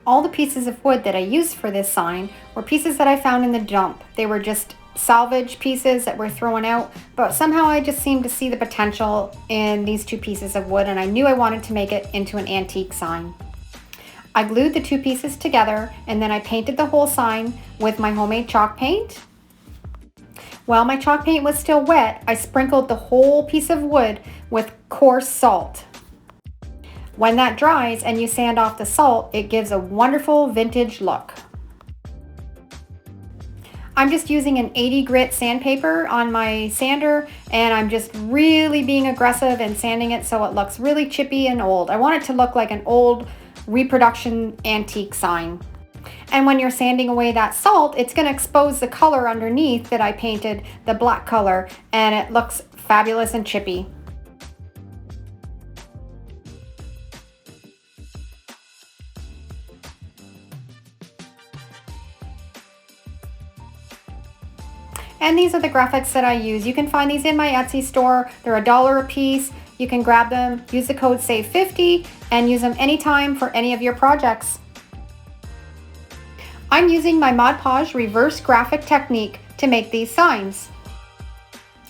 All the pieces of wood that I used for this sign were pieces that I found in the dump. They were just salvage pieces that were thrown out, but somehow I just seemed to see the potential in these two pieces of wood, and I knew I wanted to make it into an antique sign. I glued the two pieces together, and then I painted the whole sign with my homemade chalk paint. While my chalk paint was still wet, I sprinkled the whole piece of wood with coarse salt. When that dries and you sand off the salt, it gives a wonderful vintage look. I'm just using an 80 grit sandpaper on my sander, and I'm just really being aggressive and sanding it so it looks really chippy and old. I want it to look like an old reproduction antique sign. And when you're sanding away that salt, it's going to expose the color underneath that I painted, the black color, and it looks fabulous and chippy. And these are the graphics that I use. You can find these in my Etsy store. They're $1 a piece. You can grab them, use the code SAVE50, and use them anytime for any of your projects. I'm using my Mod Podge reverse graphic technique to make these signs.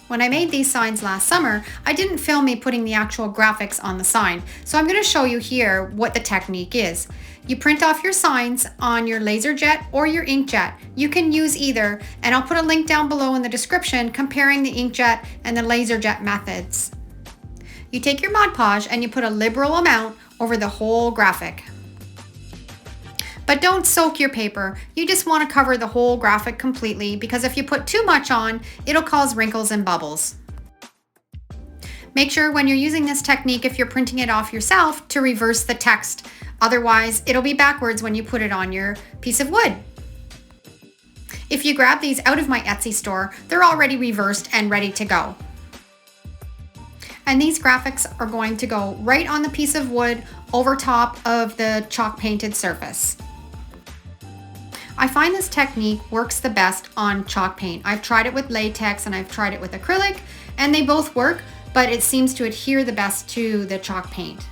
When I made these signs last summer, I didn't film me putting the actual graphics on the sign, so I'm going to show you here what the technique is. You print off your signs on your LaserJet or your inkjet. You can use either, and I'll put a link down below in the description comparing the inkjet and the LaserJet methods. You take your Mod Podge and you put a liberal amount over the whole graphic. But don't soak your paper. You just want to cover the whole graphic completely, because if you put too much on, it'll cause wrinkles and bubbles. Make sure when you're using this technique, if you're printing it off yourself, to reverse the text. Otherwise, it'll be backwards when you put it on your piece of wood. If you grab these out of my Etsy store, they're already reversed and ready to go. And these graphics are going to go right on the piece of wood over top of the chalk painted surface. I find this technique works the best on chalk paint. I've tried it with latex and I've tried it with acrylic, and they both work, but it seems to adhere the best to the chalk paint.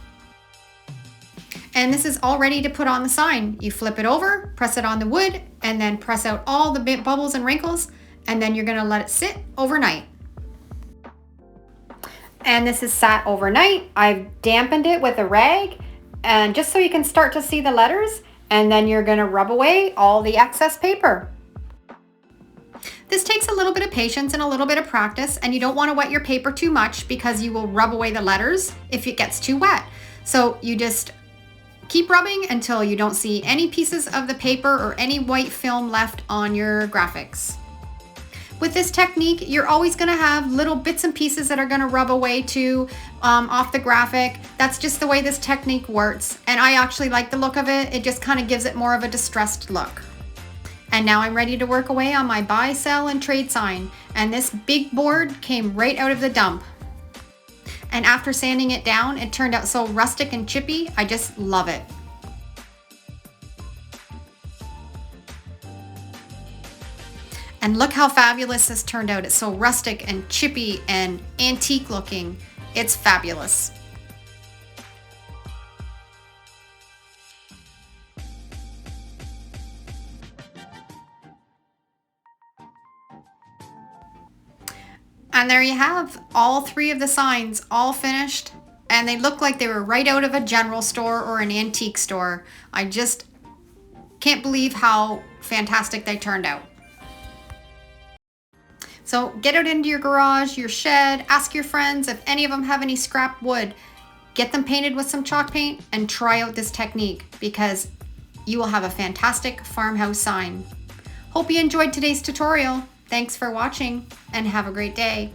And this is all ready to put on the sign. You flip it over, press it on the wood, and then press out all the bubbles and wrinkles, and then you're gonna let it sit overnight. And this is sat overnight. I've dampened it with a rag, and just so you can start to see the letters, and then you're gonna rub away all the excess paper. This takes a little bit of patience and a little bit of practice, and you don't wanna wet your paper too much because you will rub away the letters if it gets too wet. So you just keep rubbing until you don't see any pieces of the paper or any white film left on your graphics. With this technique, you're always gonna have little bits and pieces that are gonna rub away too off the graphic. That's just the way this technique works. And I actually like the look of it. It just kind of gives it more of a distressed look. And now I'm ready to work away on my buy, sell, and trade sign. And this big board came right out of the dump. And after sanding it down, it turned out so rustic and chippy. I just love it. And look how fabulous this turned out. It's so rustic and chippy and antique looking. It's fabulous. And there you have all three of the signs all finished, and they look like they were right out of a general store or an antique store. I just can't believe how fantastic they turned out. So get out into your garage, your shed, ask your friends if any of them have any scrap wood. Get them painted with some chalk paint and try out this technique, because you will have a fantastic farmhouse sign. Hope you enjoyed today's tutorial. Thanks for watching and have a great day.